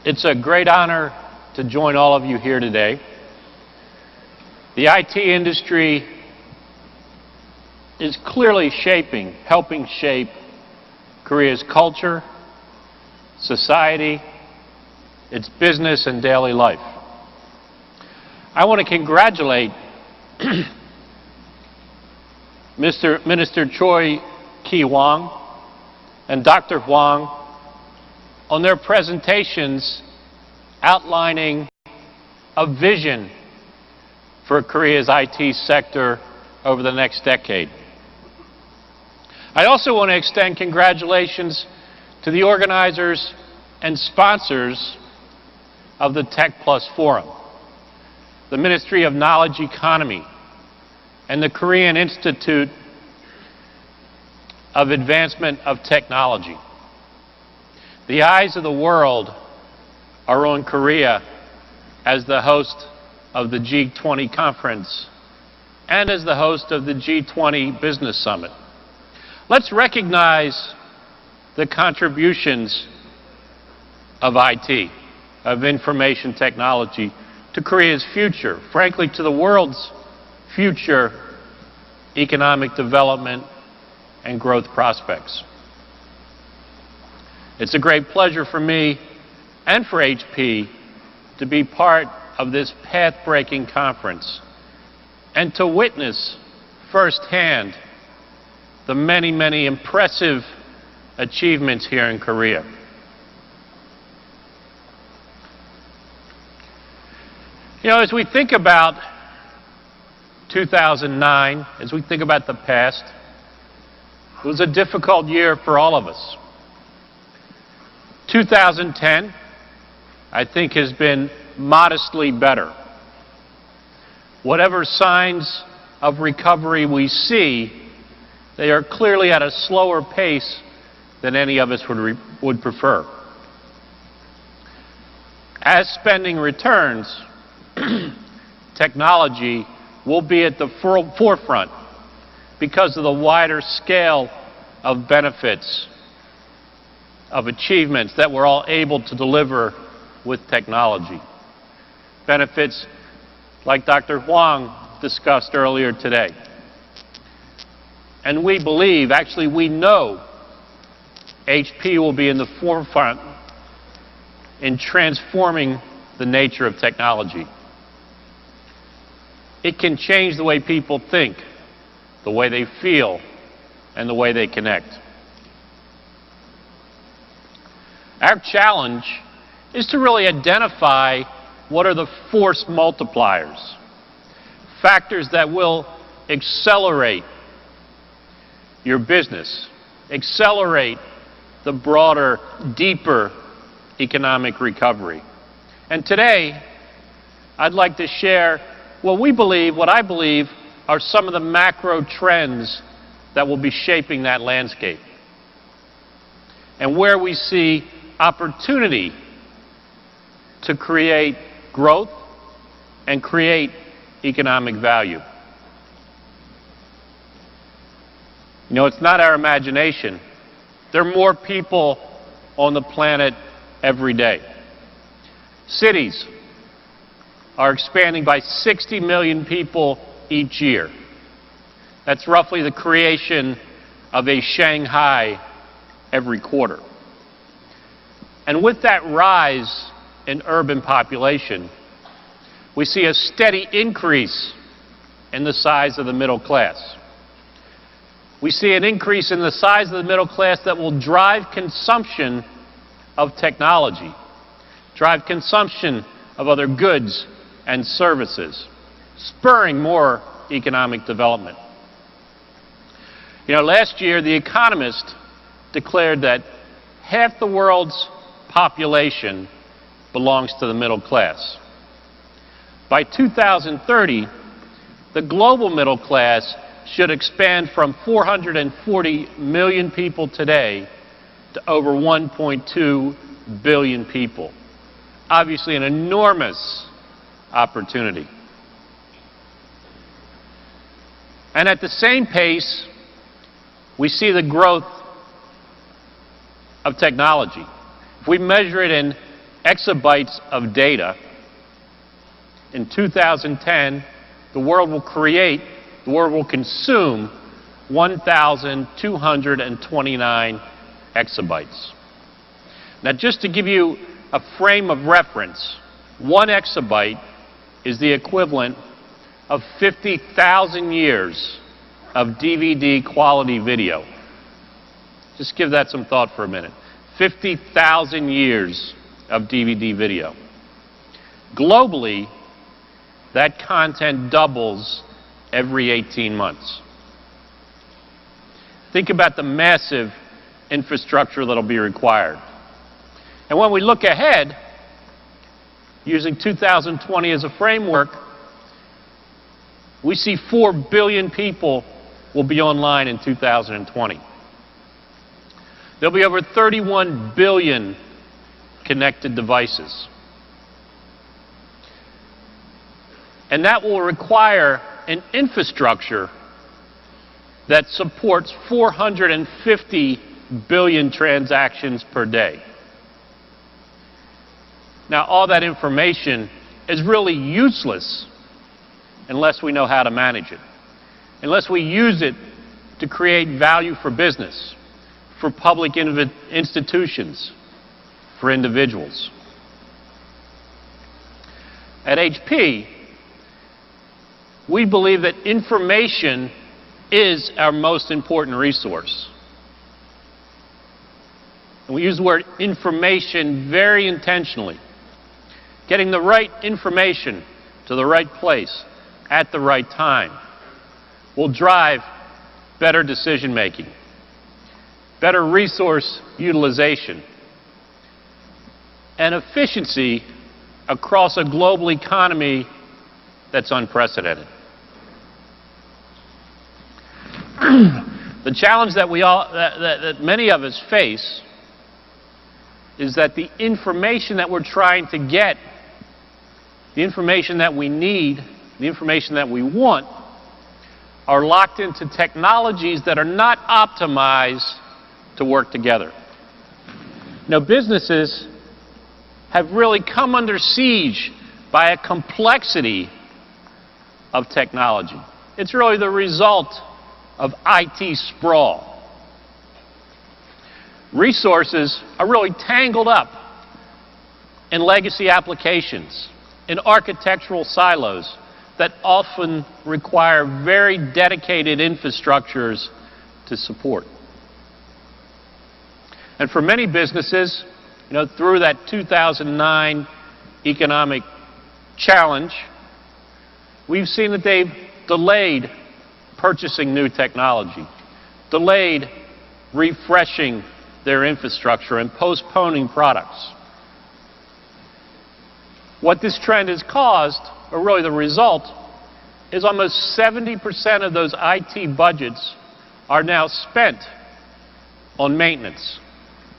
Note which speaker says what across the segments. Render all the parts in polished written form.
Speaker 1: It's a great honor to join all of you here today. The IT industry is clearly helping shape Korea's culture, society, its business, and daily life. I want to congratulate Minister Choi Ki-hwang and Dr. Hwang on their presentations outlining a vision for Korea's IT sector over the next decade. I also want to extend congratulations to the organizers and sponsors of the TechPlus-Forum, the Ministry of Knowledge Economy, and the Korean Institute of Advancement of Technology. The eyes of the world are on Korea as the host of the G20 conference and as the host of the G20 Business Summit. Let's recognize the contributions of IT, of information technology, to Korea's future, frankly, to the world's future economic development and growth prospects. It's a great pleasure for me and for HP to be part of this path-breaking conference and to witness firsthand the many, many impressive achievements here in Korea. You know, as we think about 2009, as we think about the past, it was a difficult year for all of us. 2010, I think, has been modestly better. Whatever signs of recovery we see, they are clearly at a slower pace than any of us would prefer. As spending returns, technology will be at the forefront because of the wider scale of benefits, of achievements that we're all able to deliver with technology. Benefits like Dr. Hwang discussed earlier today. And we believe, actually we know, HP will be in the forefront in transforming the nature of technology. It can change the way people think, the way they feel, and the way they connect. Our challenge is to really identify what are the force multipliers, factors that will accelerate your business, accelerate the broader, deeper economic recovery. And today, I'd like to share what I believe are some of the macro trends that will be shaping that landscape, and where we see opportunity to create growth and create economic value. You know, it's not our imagination. There are more people on the planet every day. Cities are expanding by 60 million people each year. That's roughly the creation of a Shanghai every quarter. And with that rise in urban population, we see a steady increase in the size of the middle class. We see an increase in the size of the middle class that will drive consumption of technology, drive consumption of other goods and services, spurring more economic development. You know, last year, The Economist declared that half the world's population belongs to the middle class. By 2030, the global middle class should expand from 440 million people today to over 1.2 billion people. Obviously, an enormous opportunity. And at the same pace, we see the growth of technology. If we measure it in exabytes of data. In 2010, the world will consume 1,229 exabytes. Now, just to give you a frame of reference, 1 exabyte is the equivalent of 50,000 years of DVD quality video. Just give that some thought for a minute. 50,000 years of DVD video. Globally, that content doubles every 18 months. Think about the massive infrastructure that will be required. And when we look ahead, using 2020 as a framework, we see 4 billion people will be online in 2020. There'll be over 31 billion connected devices. And that will require an infrastructure that supports 450 billion transactions per day. Now, all that information is really useless unless we know how to manage it, unless we use it to create value for business, for public institutions, for individuals. At HP, we believe that information is our most important resource. And we use the word information very intentionally. Getting the right information to the right place at the right time will drive better decision making, better resource utilization, and efficiency across a global economy that's unprecedented. The challenge that that many of us face is that the information that we're trying to get, the information that we need, the information that we want, are locked into technologies that are not optimized to work together. Now, businesses have really come under siege by a complexity of technology. It's really the result of IT sprawl. Resources are really tangled up in legacy applications, in architectural silos that often require very dedicated infrastructures to support. And for many businesses, through that 2009 economic challenge, we've seen that they've delayed purchasing new technology, delayed refreshing their infrastructure, and postponing products. What this trend has caused, or really the result, is almost 70% of those IT budgets are now spent on maintenance,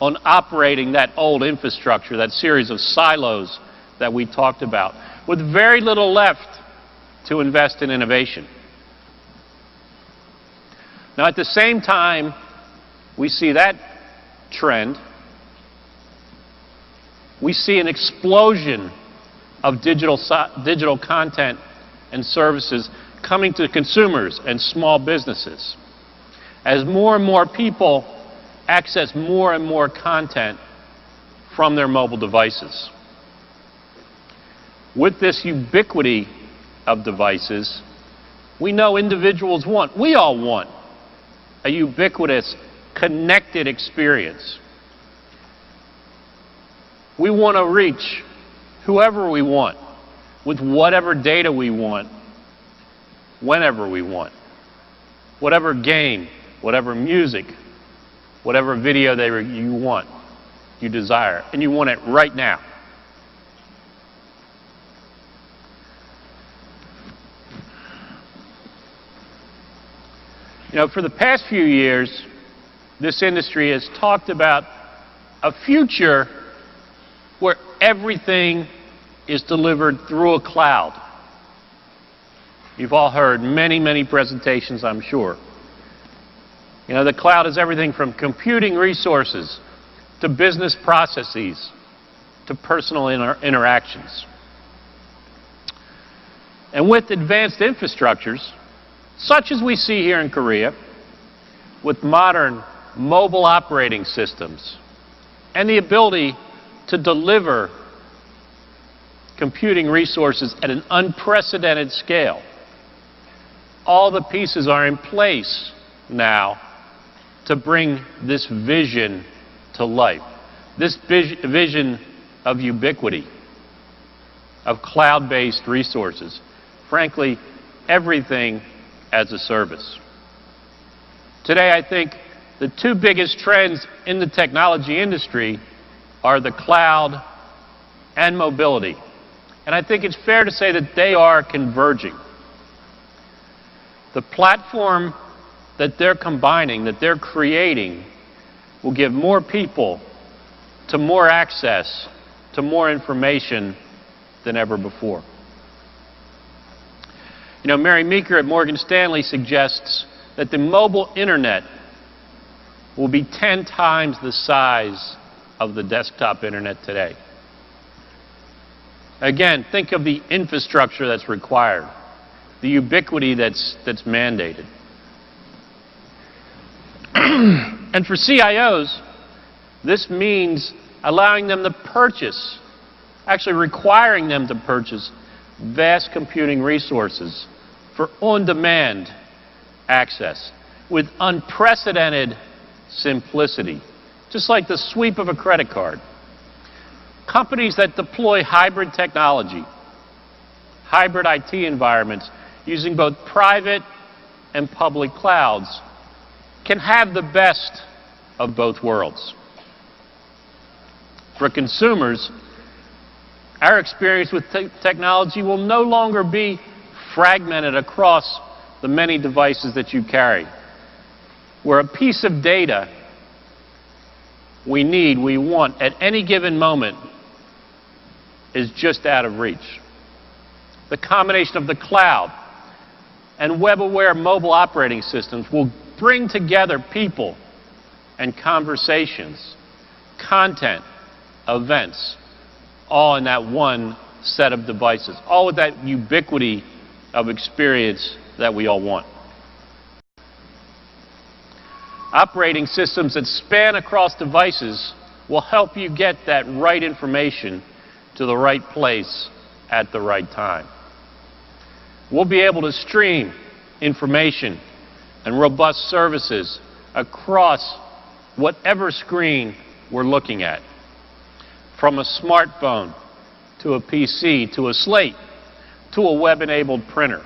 Speaker 1: on operating that old infrastructure, that series of silos that we talked about, with very little left to invest in innovation. Now, at the same time we see that trend, we see an explosion of digital content and services coming to consumers and small businesses as more and more people access more and more content from their mobile devices. With this ubiquity of devices, we know individuals we all want a ubiquitous, connected experience. We want to reach whoever we want, with whatever data we want, whenever we want, whatever game, whatever music, whatever video you want, you desire, and you want it right now. For the past few years, this industry has talked about a future where everything is delivered through a cloud. You've all heard many, many presentations, I'm sure. The cloud is everything from computing resources to business processes to personal interactions. And with advanced infrastructures, such as we see here in Korea, with modern mobile operating systems and the ability to deliver computing resources at an unprecedented scale, all the pieces are in place now to bring this vision to life. This vision of ubiquity, of cloud-based resources, frankly, everything as a service. Today, I think the two biggest trends in the technology industry are the cloud and mobility. And I think it's fair to say that they are converging. The platform that they're combining, that they're creating, will give more people to more access to more information than ever before. You know, Mary Meeker at Morgan Stanley suggests that the mobile internet will be 10 times the size of the desktop internet today. Again, think of the infrastructure that's required, the ubiquity that's mandated. And for CIOs, this means allowing them to purchase, actually requiring them to purchase vast computing resources for on-demand access with unprecedented simplicity, just like the sweep of a credit card. Companies that deploy hybrid technology, hybrid IT environments using both private and public clouds can have the best of both worlds. For consumers, our experience with technology will no longer be fragmented across the many devices that you carry, where a piece of data we want at any given moment is just out of reach. The combination of the cloud and web-aware mobile operating systems will bring together people and conversations, content, events, all in that one set of devices, all with that ubiquity of experience that we all want. Operating systems that span across devices will help you get that right information to the right place at the right time. We'll be able to stream information and robust services across whatever screen we're looking at, from a smartphone to a PC to a slate to a web-enabled printer.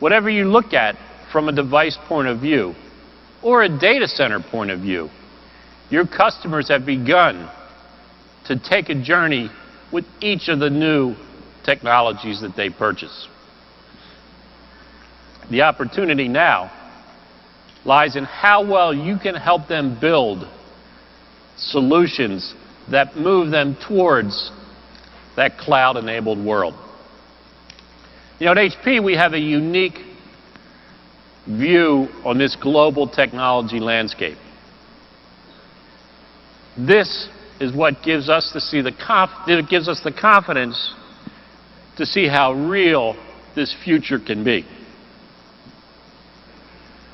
Speaker 1: Whatever you look at from a device point of view or a data center point of view, your customers have begun to take a journey with each of the new technologies that they purchase. The opportunity now lies in how well you can help them build solutions that move them towards that cloud-enabled world. You know, at HP, we have a unique view on this global technology landscape. This is what gives us the confidence to see how real this future can be.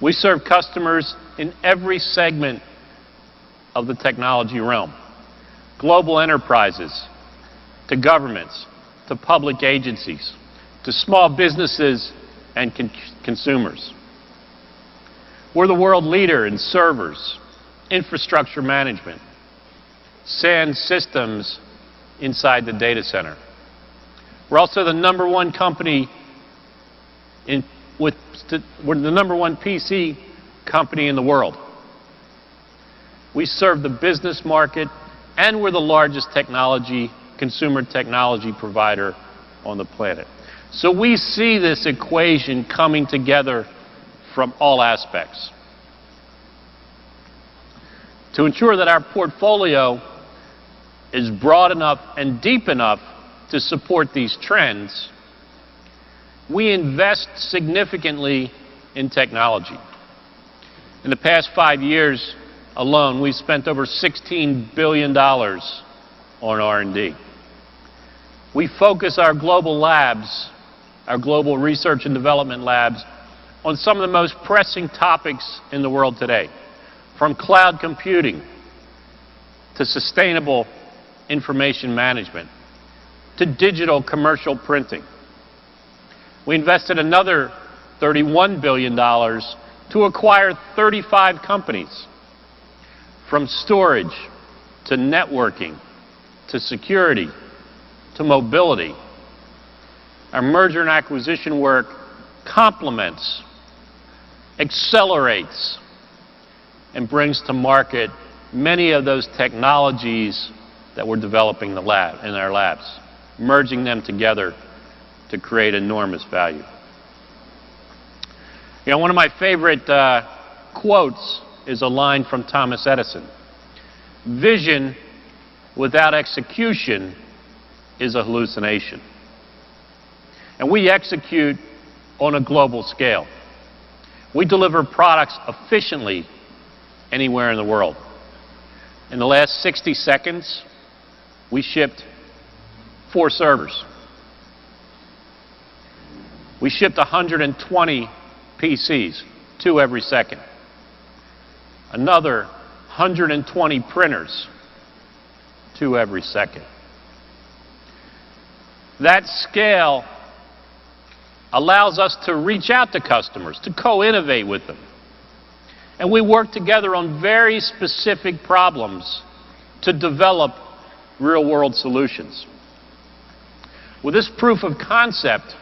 Speaker 1: We serve customers in every segment of the technology realm, global enterprises, to governments, to public agencies, to small businesses and consumers. We're the world leader in servers, infrastructure management, SAN systems inside the data center. We're also the number one company we're the number one PC company in the world. We serve the business market, and we're the largest consumer technology provider on the planet. So we see this equation coming together from all aspects. To ensure that our portfolio is broad enough and deep enough to support these trends, we invest significantly in technology. In the past 5 years alone, we've spent over $16 billion on on R&D. We focus our global labs, our global research and development labs, on some of the most pressing topics in the world today, from cloud computing to sustainable information management to digital commercial printing. We invested another $31 billion to acquire 35 companies, from storage to networking to security to mobility. Our merger and acquisition work complements, accelerates, and brings to market many of those technologies that we're developing in our labs, merging them together to create enormous value. You know, one of my favorite quotes is a line from Thomas Edison. Vision without execution is a hallucination. And we execute on a global scale. We deliver products efficiently anywhere in the world. In the last 60 seconds, we shipped 4 servers. We shipped 120 PCs, 2 every second. Another 120 printers, 2 every second. That scale allows us to reach out to customers, to co-innovate with them. And we work together on very specific problems to develop real-world solutions. With this proof of concept,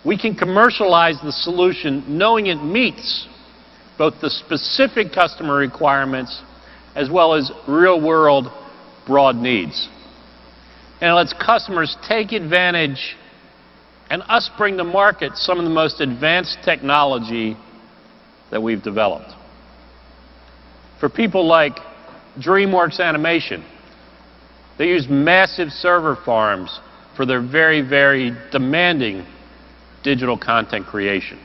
Speaker 1: we can commercialize the solution knowing it meets both the specific customer requirements as well as real-world broad needs. And it lets customers take advantage and us bring to market some of the most advanced technology that we've developed. For people like DreamWorks Animation, they use massive server farms for their very, very demanding digital content creation.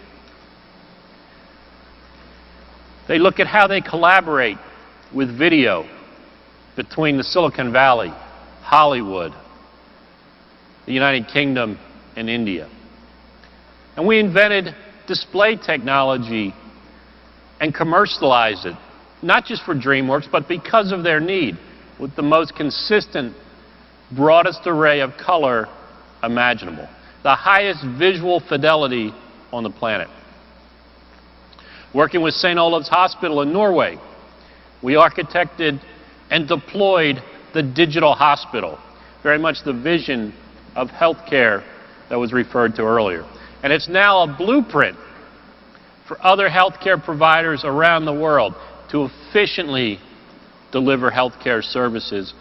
Speaker 1: They look at how they collaborate with video between the Silicon Valley, Hollywood, the United Kingdom, and India. And we invented display technology and commercialized it, not just for DreamWorks, but because of their need, with the most consistent, broadest array of color imaginable, the highest visual fidelity on the planet. Working with St. Olav's Hospital in Norway, we architected and deployed the digital hospital, very much the vision of healthcare that was referred to earlier. And it's now a blueprint for other healthcare providers around the world to efficiently deliver healthcare services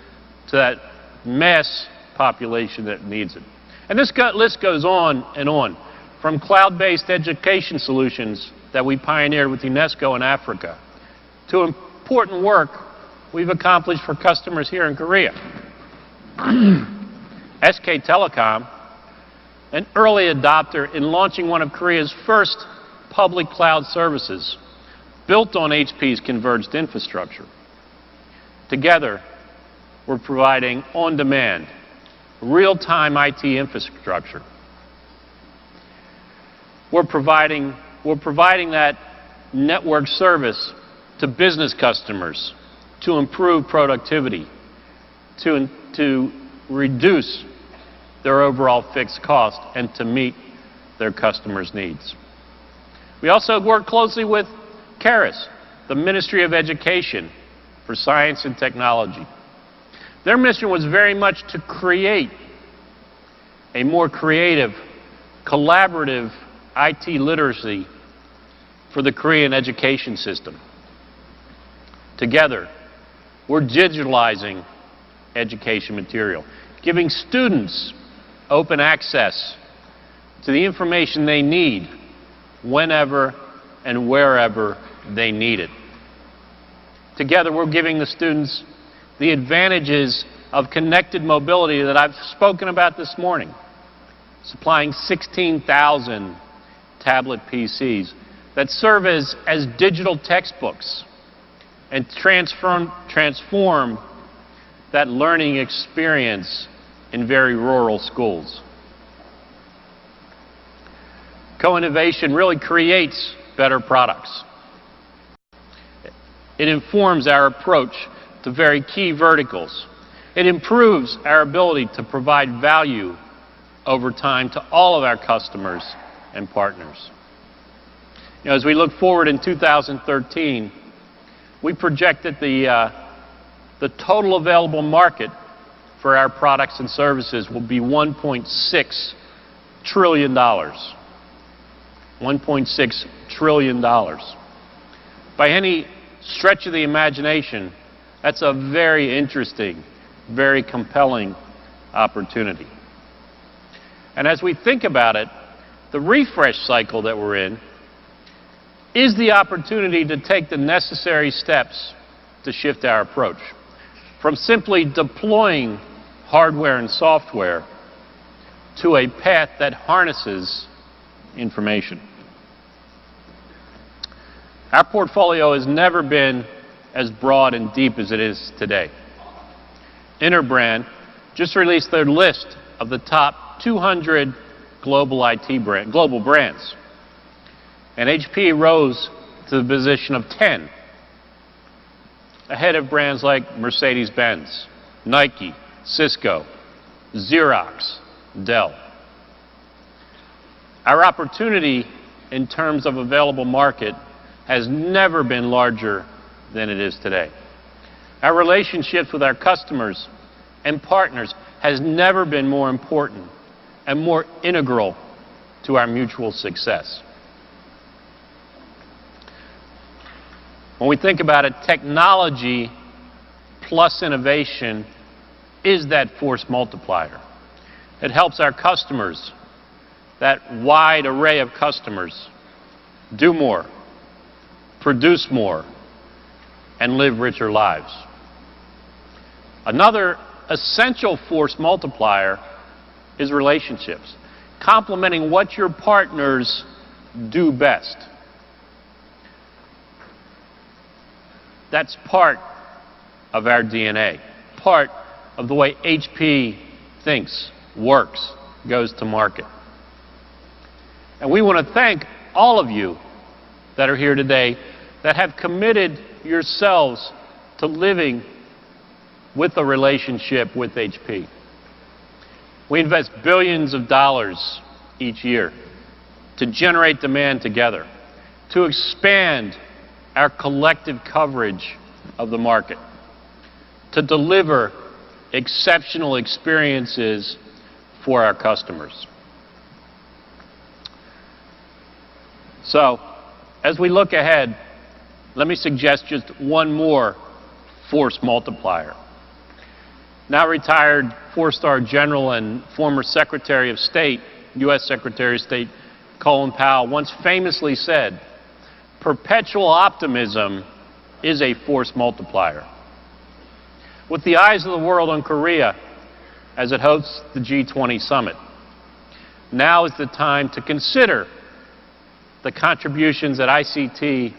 Speaker 1: to that mass population that needs it. And this list goes on and on, from cloud-based education solutions that we pioneered with UNESCO in Africa to important work we've accomplished for customers here in Korea. SK Telecom, an early adopter in launching one of Korea's first public cloud services, built on HP's converged infrastructure. Together, we're providing on-demand, real-time IT infrastructure. We're providing that network service to business customers to improve productivity, to reduce their overall fixed cost, and to meet their customers' needs. We also work closely with CARIS, the Ministry of Education for Science and Technology. Their mission was very much to create a more creative, collaborative IT literacy for the Korean education system. Together, we're digitalizing education material, giving students open access to the information they need whenever and wherever they need it. Together, we're giving the students the advantages of connected mobility that I've spoken about this morning, supplying 16,000 tablet PCs that serve as digital textbooks and transform that learning experience in very rural schools. Co-innovation really creates better products. It informs our approach to very key verticals. It improves our ability to provide value over time to all of our customers and partners. You know, as we look forward in 2013, we project that the total available market for our products and services will be $1.6 trillion. $1.6 trillion. By any stretch of the imagination, that's a very interesting, very compelling opportunity. And as we think about it, the refresh cycle that we're in is the opportunity to take the necessary steps to shift our approach from simply deploying hardware and software to a path that harnesses information. Our portfolio has never been as broad and deep as it is today. Interbrand just released their list of the top 200 global brands. And HP rose to the position of 10, ahead of brands like Mercedes-Benz, Nike, Cisco, Xerox, Dell. Our opportunity in terms of available market has never been larger than it is today. Our relationships with our customers and partners has never been more important and more integral to our mutual success. When we think about it, technology plus innovation is that force multiplier. It helps our customers, that wide array of customers, do more, produce more, and live richer lives. Another essential force multiplier is relationships, complementing what your partners do best. That's part of our DNA, part of the way HP thinks, works, goes to market. And we want to thank all of you that are here today that have committed yourselves to living with a relationship with HP. We invest billions of dollars each year to generate demand together, to expand our collective coverage of the market, to deliver exceptional experiences for our customers. So, as we look ahead, let me suggest just one more force multiplier. Now retired four-star general and former Secretary of State, U.S. Secretary of State Colin Powell once famously said, "Perpetual optimism is a force multiplier." With the eyes of the world on Korea as it hosts the G20 summit, now is the time to consider the contributions that ICT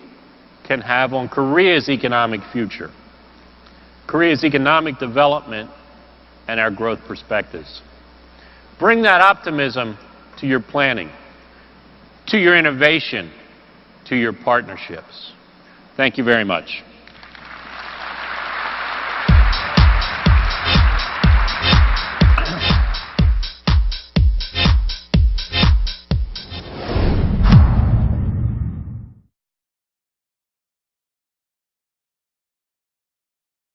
Speaker 1: can have on Korea's economic future, Korea's economic development, and our growth perspectives. Bring that optimism to your planning, to your innovation, to your partnerships. Thank you very much.